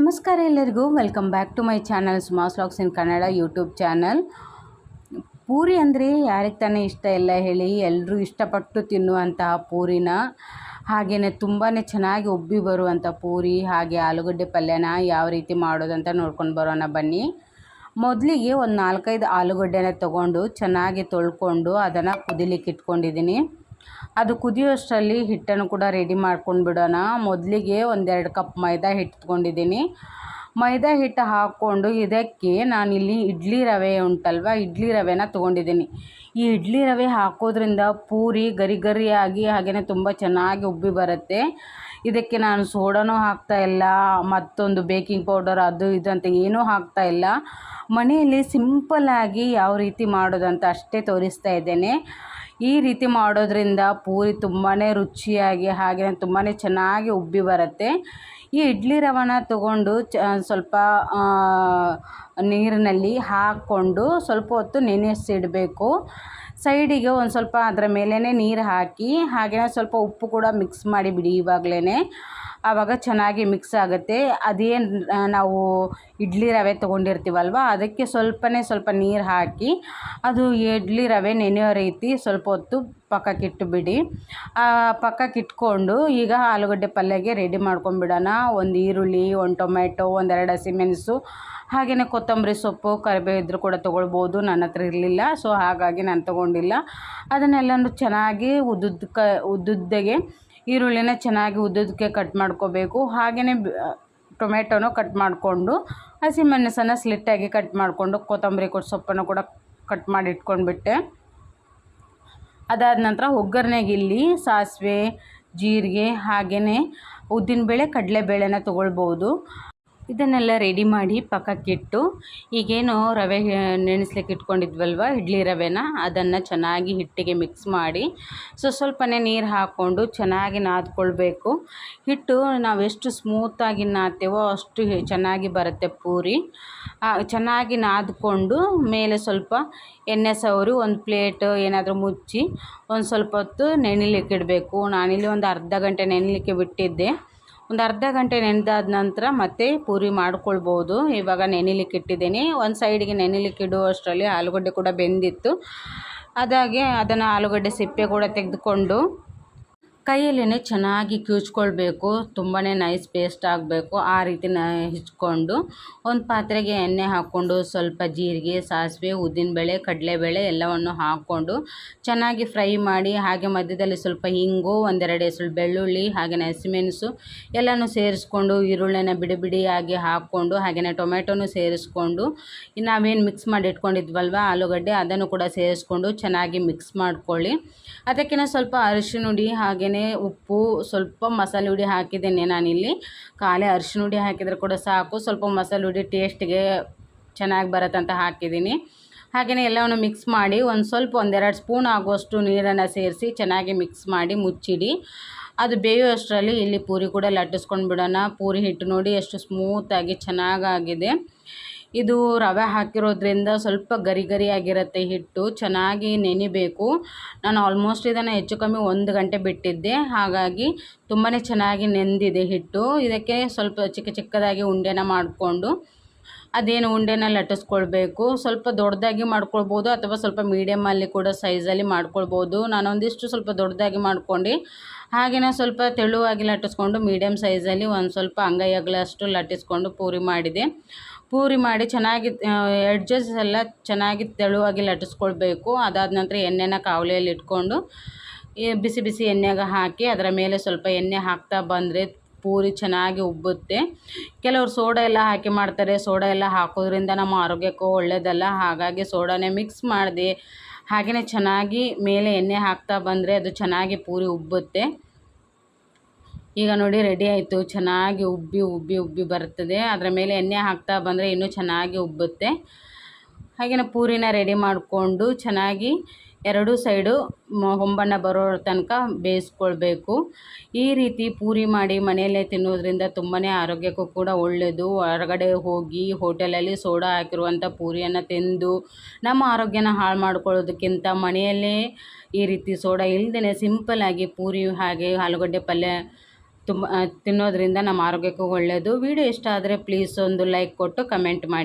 ನಮಸ್ಕಾರ ಎಲ್ಲರಿಗೂ, welcome back to my channel Suma's vlogs in Kannada YouTube channel. Puri ಅಂದರೆ ಯಾರಿಗೆ ತಾನೇ ಇಷ್ಟ ಇಲ್ಲ ಹೇಳಿ, ಎಲ್ಲರೂ ಇಷ್ಟಪಟ್ಟು ತಿನ್ನುವಂತಹ ಪೂರಿನ, ಹಾಗೆಯೇ ತುಂಬಾ ಚೆನ್ನಾಗಿ ಉಬ್ಬಿ ಬರುವಂಥ ಪೂರಿ ಹಾಗೆ ಆಲೂಗಡ್ಡೆ ಪಲ್ಯನ ಯಾವ ರೀತಿ ಮಾಡೋದಂತ ನೋಡ್ಕೊಂಡು ಬರೋಣ ಬನ್ನಿ. ಮೊದಲಿಗೆ ಒಂದು 4-5 ಆಲೂಗಡ್ಡೆನ ತೊಗೊಂಡು ಚೆನ್ನಾಗಿ ತೊಳ್ಕೊಂಡು ಅದನ್ನು ಕುದಿಲಿಕ್ಕೆ ಇಟ್ಕೊಂಡಿದ್ದೀನಿ. ಅದು ಕುದಿಯೋಷ್ಟರಲ್ಲಿ ಹಿಟ್ಟನ್ನು ಕೂಡ ರೆಡಿ ಮಾಡ್ಕೊಂಡು ಬಿಡೋಣ. ಮೊದಲಿಗೆ 1-2 ಕಪ್ ಮೈದಾ ಹಿಟ್ಟು ತೊಗೊಂಡಿದ್ದೀನಿ. ಮೈದಾ ಹಿಟ್ಟು ಹಾಕ್ಕೊಂಡು ಇದಕ್ಕೆ ನಾನಿಲ್ಲಿ ಇಡ್ಲಿ ರವೆ ಉಂಟಲ್ವ, ಇಡ್ಲಿ ರವೆನ ತೊಗೊಂಡಿದ್ದೀನಿ. ಈ ಇಡ್ಲಿ ರವೆ ಹಾಕೋದ್ರಿಂದ ಪೂರಿ ಗರಿ ಗರಿಯಾಗಿ ಹಾಗೆಯೇ ತುಂಬ ಚೆನ್ನಾಗಿ ಉಬ್ಬಿ ಬರುತ್ತೆ. ಇದಕ್ಕೆ ನಾನು ಸೋಡಾನೂ ಹಾಕ್ತಾಯಿಲ್ಲ, ಮತ್ತೊಂದು ಬೇಕಿಂಗ್ ಪೌಡರ್ ಅದು ಇದು ಅಂತ ಏನೂ ಹಾಕ್ತಾಯಿಲ್ಲ. ಮನೆಯಲ್ಲಿ ಸಿಂಪಲ್ಲಾಗಿ ಯಾವ ರೀತಿ ಮಾಡೋದಂತ ಅಷ್ಟೇ ತೋರಿಸ್ತಾ ಇದ್ದೇನೆ. ಈ ರೀತಿ ಮಾಡೋದ್ರಿಂದ ಪೂರಿ ತುಂಬಾ ರುಚಿಯಾಗಿ ಹಾಗೆಯೇ ತುಂಬಾ ಚೆನ್ನಾಗಿ ಉಬ್ಬಿ ಬರುತ್ತೆ. ಈ ಇಡ್ಲಿ ರವೆನ ತಗೊಂಡು ಸ್ವಲ್ಪ ನೀರಿನಲ್ಲಿ ಹಾಕ್ಕೊಂಡು ಸ್ವಲ್ಪ ಹೊತ್ತು ನೆನೆಸಿಡಬೇಕು. ಸೈಡಿಗೆ ಒಂದು ಸ್ವಲ್ಪ ಅದರ ಮೇಲೇ ನೀರು ಹಾಕಿ ಹಾಗೆಯೇ ಸ್ವಲ್ಪ ಉಪ್ಪು ಕೂಡ ಮಿಕ್ಸ್ ಮಾಡಿಬಿಡಿ ಇವಾಗಲೇ. ಆವಾಗ ಚೆನ್ನಾಗಿ ಮಿಕ್ಸ್ ಆಗುತ್ತೆ. ಅದೇನು ನಾವು ಇಡ್ಲಿ ರವೆ ತೊಗೊಂಡಿರ್ತೀವಲ್ವ, ಅದಕ್ಕೆ ಸ್ವಲ್ಪ ನೀರು ಹಾಕಿ ಅದು ಇಡ್ಲಿ ರವೆ ನೆನೆಯೋ ರೀತಿ ಸ್ವಲ್ಪ ಹೊತ್ತು ಪಕ್ಕಕ್ಕಿಟ್ಟುಬಿಡಿ. ಪಕ್ಕಕ್ಕಿಟ್ಕೊಂಡು ಈಗ ಆಲೂಗಡ್ಡೆ ಪಲ್ಯಗೆ ರೆಡಿ ಮಾಡ್ಕೊಂಡ್ಬಿಡೋಣ. ಒಂದು ಈರುಳ್ಳಿ, ಒಂದು ಟೊಮೆಟೊ, 1-2 ಹಸಿಮೆಣಸು, ಹಾಗೆಯೇ ಕೊತ್ತಂಬರಿ ಸೊಪ್ಪು, ಕರಿಬೇವು ಇದ್ರೂ ಕೂಡ ತೊಗೊಳ್ಬೋದು. ನನ್ನ ಹತ್ರ ಇರಲಿಲ್ಲ, ಸೊ ಹಾಗಾಗಿ ನಾನು ತೊಗೊಂಡಿಲ್ಲ. ಅದನ್ನೆಲ್ಲನೂ ಚೆನ್ನಾಗಿ ಉದ್ದುದ್ದಗೆ ಈರುಳ್ಳಿನ ಚೆನ್ನಾಗಿ ಉದ್ದುದಕ್ಕೆ ಕಟ್ ಮಾಡ್ಕೋಬೇಕು. ಹಾಗೆಯೇ ಟೊಮೆಟೊನೂ ಕಟ್ ಮಾಡಿಕೊಂಡು, ಹಸಿಮೆಣಸನ್ನು ಸ್ಲಿಟ್ಟಾಗಿ ಕಟ್ ಮಾಡಿಕೊಂಡು, ಕೊತ್ತಂಬರಿ ಸೊಪ್ಪನ್ನು ಕೂಡ ಕಟ್ ಮಾಡಿ ಇಟ್ಕೊಂಡ್ಬಿಟ್ಟೆ. ಅದಾದ ನಂತರ ಒಗ್ಗರಣೆಗೆ ಇಲ್ಲಿ ಸಾಸಿವೆ, ಜೀರಿಗೆ ಹಾಗೆಯೇ ಉದ್ದಿನಬೇಳೆ, ಕಡಲೆಬೇಳೆನ ತೊಗೊಳ್ಬೋದು. ಇದನ್ನೆಲ್ಲ ರೆಡಿ ಮಾಡಿ ಪಕ್ಕಕ್ಕಿಟ್ಟು, ಈಗೇನು ರವೆ ನೆನೆಸ್ಲಿಕ್ಕೆ ಇಟ್ಕೊಂಡಿದ್ವಲ್ವ ಇಡ್ಲಿ ರವೆನ, ಅದನ್ನು ಚೆನ್ನಾಗಿ ಹಿಟ್ಟಿಗೆ ಮಿಕ್ಸ್ ಮಾಡಿ ಸ್ವಲ್ಪನೇ ನೀರು ಹಾಕ್ಕೊಂಡು ಚೆನ್ನಾಗಿ ನಾದ್ಕೊಳ್ಬೇಕು. ಹಿಟ್ಟು ನಾವೆಷ್ಟು ಸ್ಮೂತಾಗಿ ನಾದ್ತೇವೋ ಅಷ್ಟು ಚೆನ್ನಾಗಿ ಬರುತ್ತೆ ಪೂರಿ. ಚೆನ್ನಾಗಿ ನಾದ್ಕೊಂಡು ಮೇಲೆ ಸ್ವಲ್ಪ ಎಣ್ಣೆ ಸವರಿ ಒಂದು ಪ್ಲೇಟ್ ಏನಾದರೂ ಮುಚ್ಚಿ ಒಂದು ಸ್ವಲ್ಪ ಹೊತ್ತು ನೆನೆಲಿಕ್ಕೆ ಇಡಬೇಕು. ನಾನಿಲ್ಲಿ ಒಂದು ಅರ್ಧ ಗಂಟೆ ನೆನೆಲಿಕ್ಕೆ ಬಿಟ್ಟಿದ್ದೆ. ಒಂದು ಅರ್ಧ ಗಂಟೆ ನೆನೆದಾದ ನಂತರ ಮತ್ತೆ ಪೂರಿ ಮಾಡ್ಕೊಳ್ಬೋದು. ಇವಾಗ ನೆನೆಲಿಕ್ಕೆ ಇಟ್ಟಿದ್ದೀನಿ. ಒಂದು ಸೈಡಿಗೆ ನೆನೆಲಿಕ್ಕೆ ಇಡುವಷ್ಟರಲ್ಲಿ ಆಲೂಗಡ್ಡೆ ಕೂಡ ಬೆಂದಿತ್ತು. ಅದಾಗೆ ಅದನ್ನು ಆಲೂಗಡ್ಡೆ ಸಿಪ್ಪೆ ಕೂಡ ತೆಗೆದುಕೊಂಡು ಕೈಯಲ್ಲೇ ಚೆನ್ನಾಗಿ ಕಿವುಚ್ಕೊಳ್ಬೇಕು. ತುಂಬಾ ನೈಸ್ ಪೇಸ್ಟ್ ಆಗಬೇಕು. ಆ ರೀತಿ ಹಿಚ್ಕೊಂಡು ಒಂದು ಪಾತ್ರೆಗೆ ಎಣ್ಣೆ ಹಾಕ್ಕೊಂಡು ಸ್ವಲ್ಪ ಜೀರಿಗೆ, ಸಾಸಿವೆ, ಉದ್ದಿನಬೇಳೆ, ಕಡಲೆಬೇಳೆ ಎಲ್ಲವನ್ನು ಹಾಕ್ಕೊಂಡು ಚೆನ್ನಾಗಿ ಫ್ರೈ ಮಾಡಿ, ಹಾಗೆ ಮಧ್ಯದಲ್ಲಿ ಸ್ವಲ್ಪ ಹಿಂಗು, 1-2 ಎಸಳು ಬೆಳ್ಳುಳ್ಳಿ, ಹಾಗೆಯೇ ಹಸಿಮೆಣಸು ಎಲ್ಲನೂ ಸೇರಿಸ್ಕೊಂಡು ಈರುಳ್ಳಿನ ಬಿಡಿ ಬಿಡಿಯಾಗಿ ಹಾಕ್ಕೊಂಡು, ಹಾಗೆಯೇ ಟೊಮೆಟೊನೂ ಸೇರಿಸ್ಕೊಂಡು ನಾವೇನು ಮಿಕ್ಸ್ ಮಾಡಿ ಇಟ್ಕೊಂಡಿದ್ವಲ್ವ ಆಲೂಗಡ್ಡೆ, ಅದನ್ನು ಕೂಡ ಸೇರಿಸ್ಕೊಂಡು ಚೆನ್ನಾಗಿ ಮಿಕ್ಸ್ ಮಾಡ್ಕೊಳ್ಳಿ. ಅದಕ್ಕಿಂತ ಸ್ವಲ್ಪ ಅರಿಶಿನ ಹುಡಿ ಹಾಗೆಯೇ ಉಪ್ಪು, ಸ್ವಲ್ಪ ಮಸಾಲೆ ಹುಡಿ ಹಾಕಿದ್ದೇನೆ ನಾನಿಲ್ಲಿ. ಖಾಲಿ ಅರಿಶಿನ ಹುಡಿ ಹಾಕಿದರೆ ಕೂಡ ಸಾಕು, ಸ್ವಲ್ಪ ಮಸಾಲೆ ಹುಡಿ ಟೇಸ್ಟಿಗೆ ಚೆನ್ನಾಗಿ ಬರುತ್ತಂತ ಹಾಕಿದ್ದೀನಿ. ಹಾಗೆಯೇ ಎಲ್ಲವನ್ನು ಮಿಕ್ಸ್ ಮಾಡಿ ಒಂದು 1-2 ಸ್ಪೂನ್ ಆಗುವಷ್ಟು ನೀರನ್ನು ಸೇರಿಸಿ ಚೆನ್ನಾಗಿ ಮಿಕ್ಸ್ ಮಾಡಿ ಮುಚ್ಚಿಡಿ. ಅದು ಬೇಯುವಷ್ಟರಲ್ಲಿ ಇಲ್ಲಿ ಪೂರಿ ಕೂಡ ಲಟ್ಟಿಸ್ಕೊಂಡು ಬಿಡೋಣ. ಪೂರಿ ಹಿಟ್ಟು ನೋಡಿ ಎಷ್ಟು ಸ್ಮೂತಾಗಿ ಚೆನ್ನಾಗಾಗಿದೆ. ಇದು ರವೆ ಹಾಕಿರೋದ್ರಿಂದ ಸ್ವಲ್ಪ ಗರಿ ಗರಿಯಾಗಿರುತ್ತೆ ಹಿಟ್ಟು, ಚೆನ್ನಾಗಿ ನೆನಿಬೇಕು. ನಾನು ಆಲ್ಮೋಸ್ಟ್ ಇದನ್ನು ಹೆಚ್ಚು ಕಮ್ಮಿ 1 ಗಂಟೆ ಬಿಟ್ಟಿದ್ದೆ, ಹಾಗಾಗಿ ತುಂಬಾ ಚೆನ್ನಾಗಿ ನೆಂದಿದೆ ಹಿಟ್ಟು. ಇದಕ್ಕೆ ಸ್ವಲ್ಪ ಚಿಕ್ಕದಾಗಿ ಉಂಡೆನ ಮಾಡಿಕೊಂಡು ಅದೇನು ಉಂಡೆನ ಲಟ್ಟಿಸ್ಕೊಳ್ಬೇಕು. ಸ್ವಲ್ಪ ದೊಡ್ಡದಾಗಿ ಮಾಡ್ಕೊಳ್ಬೋದು ಅಥವಾ ಸ್ವಲ್ಪ ಮೀಡಿಯಮಲ್ಲಿ ಕೂಡ ಸೈಜಲ್ಲಿ ಮಾಡ್ಕೊಳ್ಬೋದು. ನಾನೊಂದಿಷ್ಟು ಸ್ವಲ್ಪ ದೊಡ್ಡದಾಗಿ ಮಾಡ್ಕೊಂಡು ಹಾಗೆಯೇ ಸ್ವಲ್ಪ ತೆಳುವಾಗಿ ಲಟ್ಟಿಸ್ಕೊಂಡು ಮೀಡಿಯಮ್ ಸೈಜಲ್ಲಿ ಒಂದು ಸ್ವಲ್ಪ ಅಂಗೈ ಅಗಲಷ್ಟು ಲಟ್ಟಿಸ್ಕೊಂಡು ಪೂರಿ ಮಾಡಿದೆ. ಪೂರಿ ಮಾಡಿ ಚೆನ್ನಾಗಿ ಎಡ್ಜಸ್ ಎಲ್ಲ ಚೆನ್ನಾಗಿ ತೆಳುವಾಗಿ ಲಟ್ಟಿಸ್ಕೊಳ್ಬೇಕು. ಅದಾದ ನಂತರ ಎಣ್ಣೆನ ಕಾವಲಿಯಲ್ಲಿ ಇಟ್ಕೊಂಡು ಬಿಸಿ ಬಿಸಿ ಎಣ್ಣೆಗೆ ಹಾಕಿ ಅದರ ಮೇಲೆ ಸ್ವಲ್ಪ ಎಣ್ಣೆ ಹಾಕ್ತಾ ಬಂದರೆ ಪೂರಿ ಚೆನ್ನಾಗಿ ಉಬ್ಬುತ್ತೆ. ಕೆಲವರು ಸೋಡಾ ಎಲ್ಲ ಹಾಕಿ ಮಾಡ್ತಾರೆ. ಸೋಡಾ ಎಲ್ಲ ಹಾಕೋದ್ರಿಂದ ನಮ್ಮ ಆರೋಗ್ಯಕ್ಕೂ ಒಳ್ಳೆಯದಲ್ಲ, ಹಾಗಾಗಿ ಸೋಡಾನೇ ಮಿಕ್ಸ್ ಮಾಡಿದೆ. ಹಾಗೆಯೇ ಚೆನ್ನಾಗಿ ಮೇಲೆ ಎಣ್ಣೆ ಹಾಕ್ತಾ ಬಂದರೆ ಅದು ಚೆನ್ನಾಗಿ ಪೂರಿ ಉಬ್ಬುತ್ತೆ. ಈಗ ನೋಡಿ ರೆಡಿ ಆಯಿತು. ಚೆನ್ನಾಗಿ ಉಬ್ಬಿ ಬರ್ತದೆ. ಅದರ ಮೇಲೆ ಎಣ್ಣೆ ಹಾಕ್ತಾ ಬಂದರೆ ಇನ್ನೂ ಚೆನ್ನಾಗಿ ಉಬ್ಬುತ್ತೆ. ಹಾಗೆಯೇ ಪೂರಿನ ರೆಡಿ ಮಾಡಿಕೊಂಡು ಚೆನ್ನಾಗಿ 2 ಸೈಡು ಹೊಂಬಣ್ಣ ಬರೋ ತನಕ ಬೇಯಿಸ್ಕೊಳ್ಬೇಕು. ಈ ರೀತಿ ಪೂರಿ ಮಾಡಿ ಮನೆಯಲ್ಲೇ ತಿನ್ನೋದ್ರಿಂದ ತುಂಬಾ ಆರೋಗ್ಯಕ್ಕೂ ಕೂಡ ಒಳ್ಳೆಯದು. ಹೊರಗಡೆ ಹೋಗಿ ಹೋಟೆಲಲ್ಲಿ ಸೋಡಾ ಹಾಕಿರುವಂಥ ಪೂರಿಯನ್ನು ತಿಂದು ನಮ್ಮ ಆರೋಗ್ಯನ ಹಾಳು ಮಾಡ್ಕೊಳ್ಳೋದಕ್ಕಿಂತ ಮನೆಯಲ್ಲೇ ಈ ರೀತಿ ಸೋಡಾ ಇಲ್ಲದೇ ಸಿಂಪಲ್ಲಾಗಿ ಪೂರಿ ಹಾಗೆ ಆಲೂಗಡ್ಡೆ ಪಲ್ಯ ತುಂಬ ತಿನ್ನೋದ್ರಿಂದ ನಮ್ಮ ಆರೋಗ್ಯಕ್ಕೂ ಒಳ್ಳೆಯದು. ವಿಡಿಯೋ ಇಷ್ಟ ಆದರೆ ಪ್ಲೀಸ್ ಒಂದು ಲೈಕ್ ಕೊಟ್ಟು ಕಮೆಂಟ್ ಮಾಡಿ.